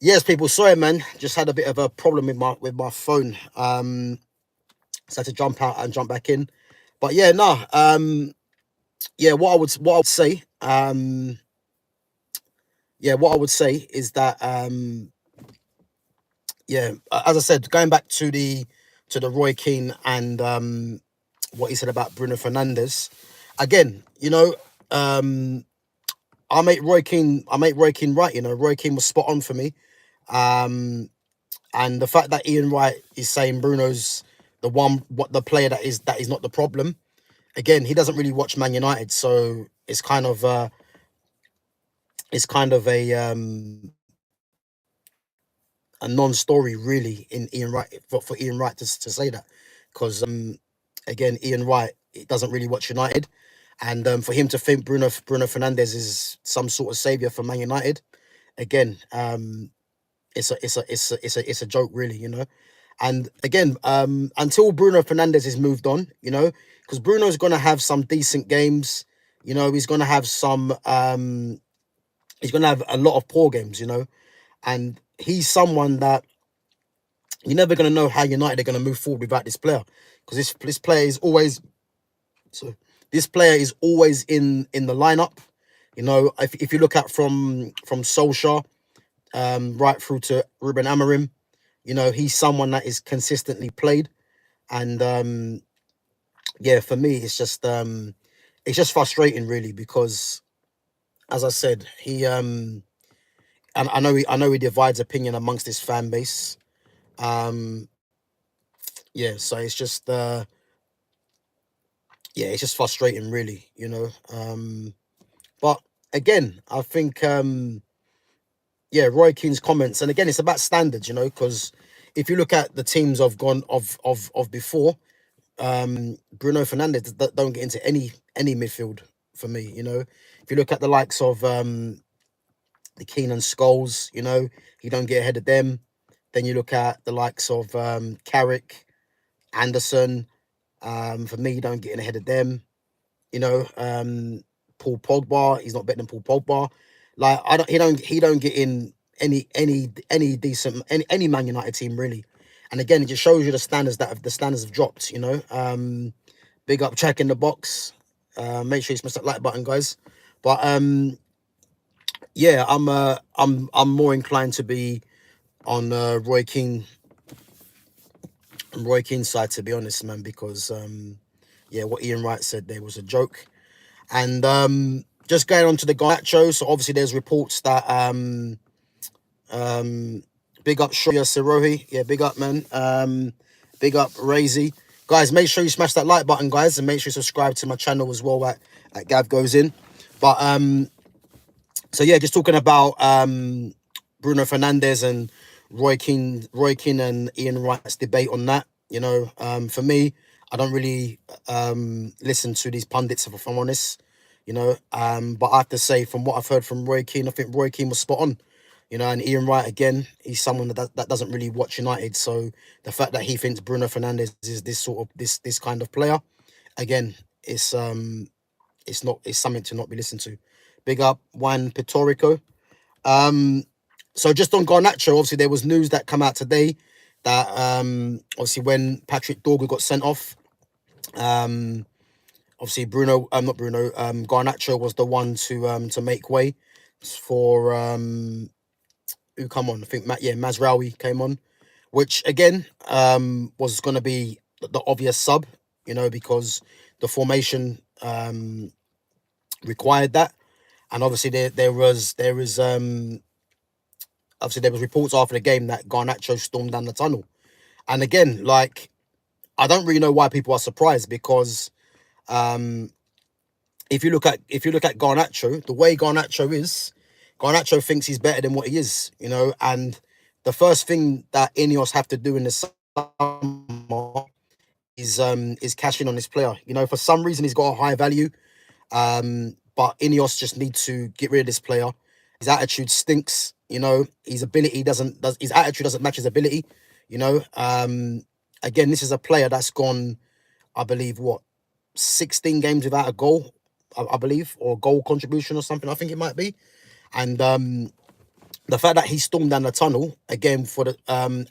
Yes, people. Sorry, man. Just had a bit of a problem with my phone. So I had to jump out and jump back in. But yeah, no. Yeah, what I would say. Yeah, what I would say is that yeah, as I said, going back to the Roy Keane and what he said about Bruno Fernandes. Again, um, I make Roy Keane right. Roy Keane was spot on for me. Um, And the fact that Ian Wright is saying Bruno's the player that is not the problem. Again, he doesn't really watch Man United, so it's kind of a non-story really in Ian Wright for Ian Wright to say that, because again, Ian Wright doesn't really watch United, and for him to think Bruno Fernandes is some sort of savior for Man United, again, it's a joke really. And again, until Bruno Fernandes is moved on, because Bruno's gonna have some decent games. He's gonna have some. He's gonna have a lot of poor games. And he's someone that you're never gonna know how United are gonna move forward without this player, because this player is always so. This player is always in the lineup. If you look at from Solskjaer right through to Ruben Amorim, he's someone that is consistently played. And yeah, for me, it's just frustrating really, because as I said, and I know he divides opinion amongst his fan base. Um, yeah, so it's just frustrating really. But again, I think yeah, Roy Keane's comments, and again, it's about standards, because if you look at the teams of gone of before, Bruno Fernandes don't get into any midfield for me. If you look at the likes of the Keane'S, he don't get ahead of them. Then you look at the likes of Carrick, Anderson. For me, he don't get in ahead of them. You know, um, Paul Pogba, he's not better than Paul Pogba. Like I don't, he don't get in any decent any Man United team really. And again, it just shows you the standards have dropped. Big up check in the box. Make sure you smash that like button, guys. But yeah, I'm more inclined to be on Roy Keane's side, to be honest, man, because yeah, what Ian Wright said there was a joke. And just going on to the Garnacho, so obviously there's reports that um, big up Shoya Sirohi, yeah, big up man, big up Razy, guys. Make sure you smash that like button, guys, and make sure you subscribe to my channel as well at Gav Goes In. But so yeah, just talking about Bruno Fernandes and Roy Keane and Ian Wright's debate on that. For me, I don't really listen to these pundits, if I'm honest. But I have to say, from what I've heard from Roy Keane, I think Roy Keane was spot on. And Ian Wright again, he's someone that doesn't really watch United. So the fact that he thinks Bruno Fernandes is this kind of player, again, it's something to not be listened to. Big up Juan Pitorico. Um, so just on Garnacho, obviously there was news that come out today that obviously when Patrick Dorgu got sent off, um, obviously not Bruno, Garnacho was the one to make way for who come on. I think Mazraoui came on, which again was going to be the obvious sub, because the formation required that. And obviously there was reports after the game that Garnacho stormed down the tunnel. And again, like, I don't really know why people are surprised, because um, if you look at Garnacho, the way Garnacho thinks he's better than what he is, and the first thing that Ineos have to do in the summer is cash in on this player. For some reason he's got a high value, but Ineos just need to get rid of this player. His attitude stinks. His ability his attitude doesn't match his ability. Again, this is a player that's gone, I believe, what, 16 games without a goal, I believe, or goal contribution or something. I think it might be. And the fact that he stormed down the tunnel again for the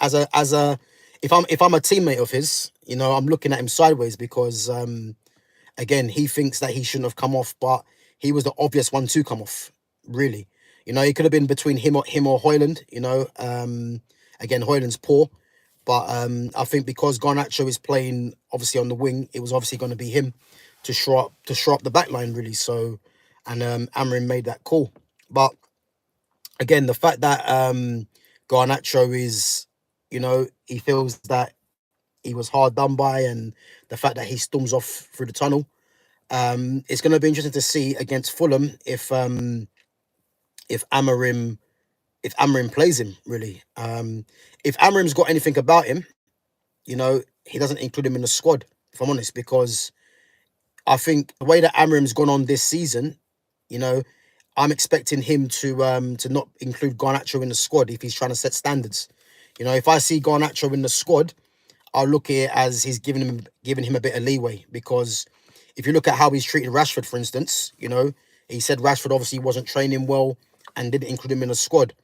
as a if I'm a teammate of his, I'm looking at him sideways because again, he thinks that he shouldn't have come off, but he was the obvious one to come off. Really, it could have been between him or Hoyland. Again, Hoyland's poor, but I think because Garnacho is playing obviously on the wing, it was obviously going to be him to shore up the back line really. So, and Amorim made that call, but again, the fact that Garnacho is, he feels that he was hard done by, and the fact that he storms off through the tunnel. It's going to be interesting to see against Fulham if Amorim plays him really. If Amorim's got anything about him, he doesn't include him in the squad. If I'm honest, because I think the way that Amorim's gone on this season, you know, I'm expecting him to not include Garnacho in the squad if he's trying to set standards. If I see Garnacho in the squad, I'll look at it as he's giving him a bit of leeway, because if you look at how he's treated Rashford, for instance, he said Rashford obviously wasn't training well and didn't include him in the squad.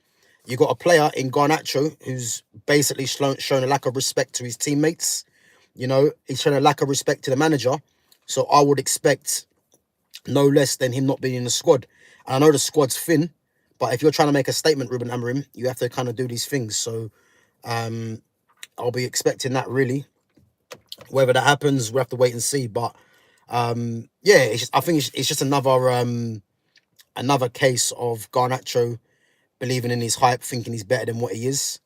You got a player in Garnacho who's basically shown a lack of respect to his teammates. He's shown a lack of respect to the manager. So I would expect no less than him not being in the squad. And I know the squad's thin, but if you're trying to make a statement, Ruben Amorim, you have to kind of do these things. So I'll be expecting that really. Whether that happens, we'll have to wait and see. But yeah, I think it's just another case of Garnacho believing in his hype, thinking he's better than what he is.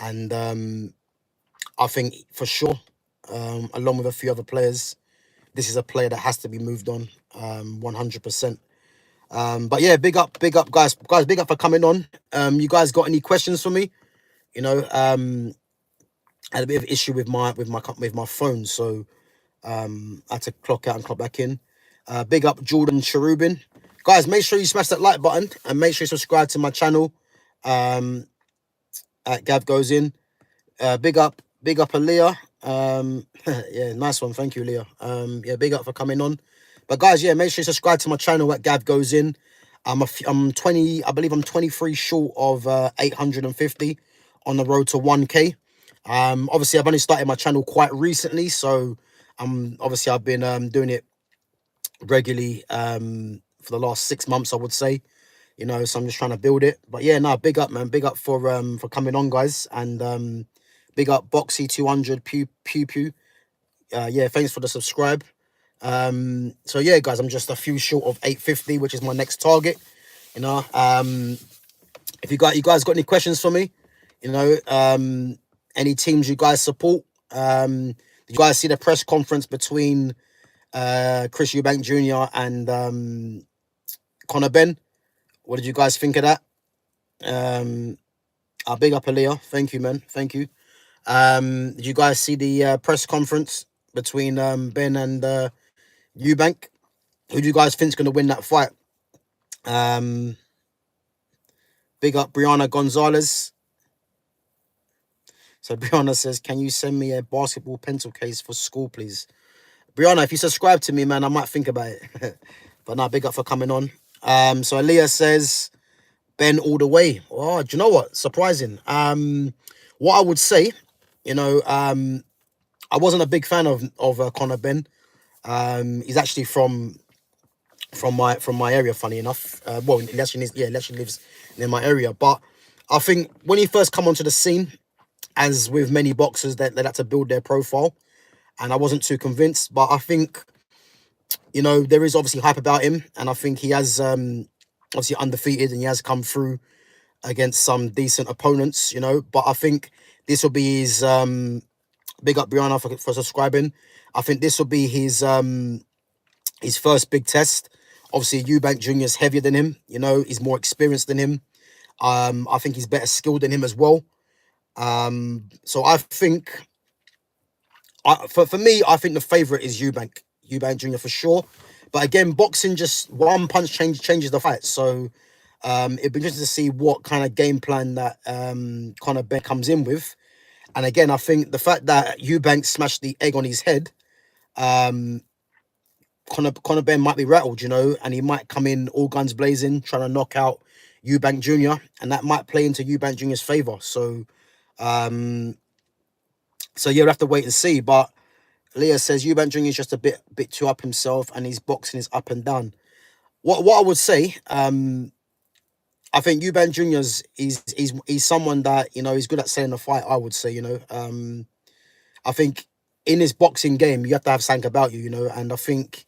And I think for sure, along with a few other players, this is a player that has to be moved on 100%. But yeah, big up, guys, big up for coming on. You guys got any questions for me? I had a bit of issue with my phone, so I had to clock out and clock back in. Big up Jordan Cherubin. Guys, make sure you smash that like button and make sure you subscribe to my channel. At Gav Goes In. Big up Aaliyah. Yeah, nice one. Thank you, Leah. Yeah, big up for coming on. But guys, yeah, make sure you subscribe to my channel at Gav Goes In. I'm 20. I believe I'm 23 short of 850 on the road to 1K. Obviously, I've only started my channel quite recently, so obviously I've been doing it regularly for the last 6 months, I would say. So I'm just trying to build it. But yeah, no, big up, man. Big up for coming on, guys, and big up Boxy 200 Pew. Yeah, thanks for the subscribe. So yeah, guys, I'm just a few short of 850, which is my next target. If you guys got any questions for me, any teams you guys support. Did you guys see the press conference between Chris Eubank Jr. and Conor Ben? What did you guys think of that? I'll big up Aaliyah. Thank you, man. Thank you. Did you guys see the press conference between Ben and Eubank? Who do you guys think is going to win that fight? Big up Brianna Gonzalez. So Brianna says, can you send me a basketball pencil case for school, please? Brianna, if you subscribe to me, man, I might think about it. But no, big up for coming on. So Aaliyah says, Ben all the way. Oh, do you know what? Surprising. What I would say, I wasn't a big fan of Conor Ben. He's actually from my area, funny enough. Well, he actually lives near my area. But I think when he first come onto the scene, as with many boxers, they had to build their profile, and I wasn't too convinced. But I think, there is obviously hype about him, and I think he has obviously undefeated, and he has come through against some decent opponents, But I think this will be his big up Brianna for subscribing. I think this will be his first big test. Obviously, Eubank Jr. is heavier than him. He's more experienced than him. I think he's better skilled than him as well. So I think, for me, I think the favourite is Eubank Jr. for sure. But again, boxing, just one punch changes the fight. So it'd be interesting to see what kind of game plan that Conor Ben comes in with. And again, I think the fact that Eubank smashed the egg on his head, Conor Ben might be rattled, and he might come in all guns blazing, trying to knock out Eubank Jr., and that might play into Eubank Jr.'s favour. Um, so you'll have to wait and see. But Leah says Eubank Jr. is just a bit too up himself, and his boxing is up and down. What I would say, I think Eubank Jr.'s he's someone that, you know, he's good at selling a fight. I would say, you know, I think in his boxing game you have to have something about you, you know, and I think,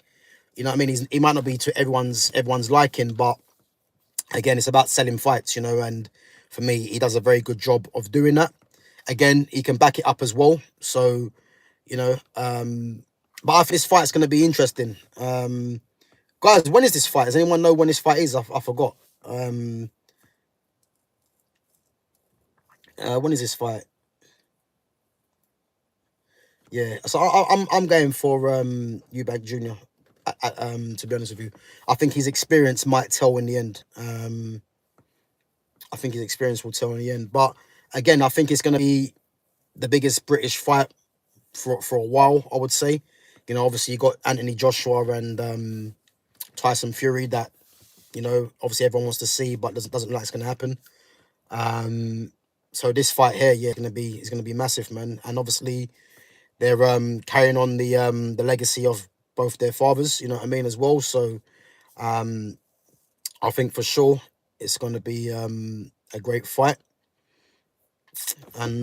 you know what I mean, he might not be to everyone's liking, but again, it's about selling fights, you know, and for me, he does a very good job of doing that. Again, he can back it up as well. So, you know, but I think this fight's going to be interesting. Guys, when is this fight? Does anyone know when this fight is? I forgot. When is this fight? Yeah, so I'm going for Eubank Jr. To be honest with you, I think his experience might tell in the end. I think his experience will tell in the end. But again, I think it's going to be the biggest British fight for a while, I would say. You know, obviously you got Anthony Joshua and Tyson Fury that, you know, obviously everyone wants to see, but doesn't look like it's going to happen. So this fight here, yeah, is gonna be massive, man. And obviously they're carrying on the legacy of both their fathers, you know what I mean, as well. So I think for sure it's gonna be a great fight. And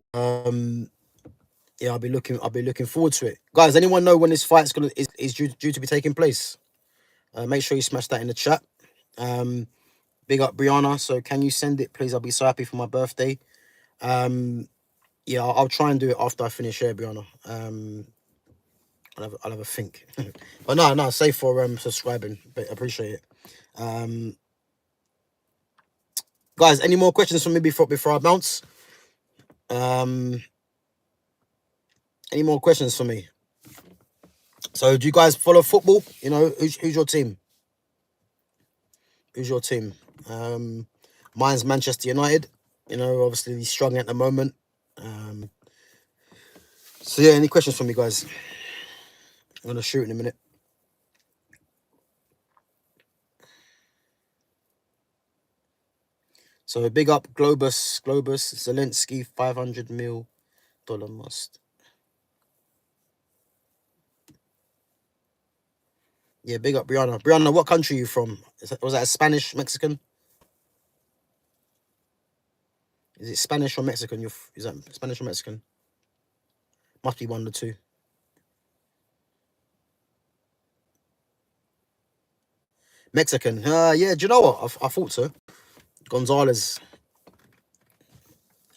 yeah, I'll be looking forward to it. Guys, anyone know when this fight's is due to be taking place? Make sure you smash that in the chat. Big up Brianna. So can you send it, please? I'll be so happy for my birthday. Yeah, I'll try and do it after I finish here, Brianna. I'll have a think. But no, safe for subscribing. But appreciate it. Guys, any more questions from me before I bounce? Any more questions for me? So do you guys follow football? You know, who's your team? Who's your team? Mine's Manchester United. You know, obviously he's struggling at the moment. So yeah, any questions from me, guys? I'm gonna shoot in a minute. So big up Globus Zelensky, $500 million must. Yeah, big up Brianna. Brianna, what country are you from? Was that a Spanish, Mexican? Is it Spanish or Mexican? Is that Spanish or Mexican? Must be one of the two. Mexican. Yeah, do you know what? I thought so. Gonzalez.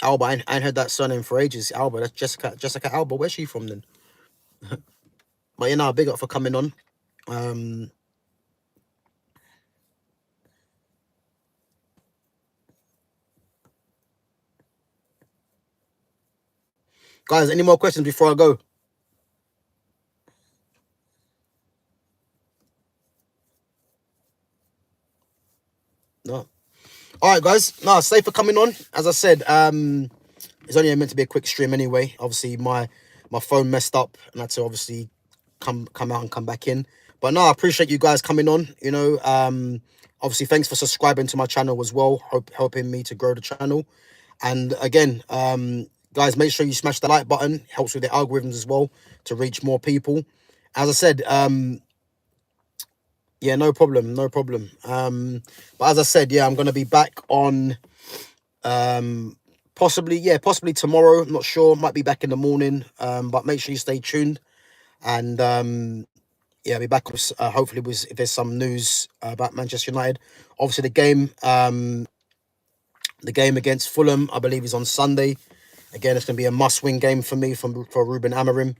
Alba. I ain't heard that surname for ages. Alba. That's Jessica Alba. Where's she from then? But you know, big up for coming on. Guys, any more questions before I go? No. All right, guys. No, safe for coming on. As I said, it's only meant to be a quick stream anyway. Obviously, my phone messed up, and I had to obviously come out and come back in. But no, I appreciate you guys coming on. You know, obviously, thanks for subscribing to my channel as well, helping me to grow the channel. And again, guys, make sure you smash the like button. Helps with the algorithms as well to reach more people. As I said, yeah, no problem. But as I said, yeah, I'm gonna be back on possibly tomorrow. I'm not sure. Might be back in the morning. But make sure you stay tuned. And yeah, I'll be back with hopefully if there's some news about Manchester United. Obviously the game against Fulham, I believe, is on Sunday. Again, it's gonna be a must-win game for me for Ruben Amorim.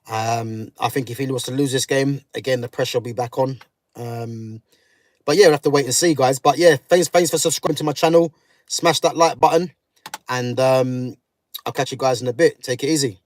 I think if he was to lose this game, again, the pressure will be back on. But yeah, we'll have to wait and see, guys. But yeah, thanks for subscribing to my channel. Smash that like button, and I'll catch you guys in a bit. Take it easy.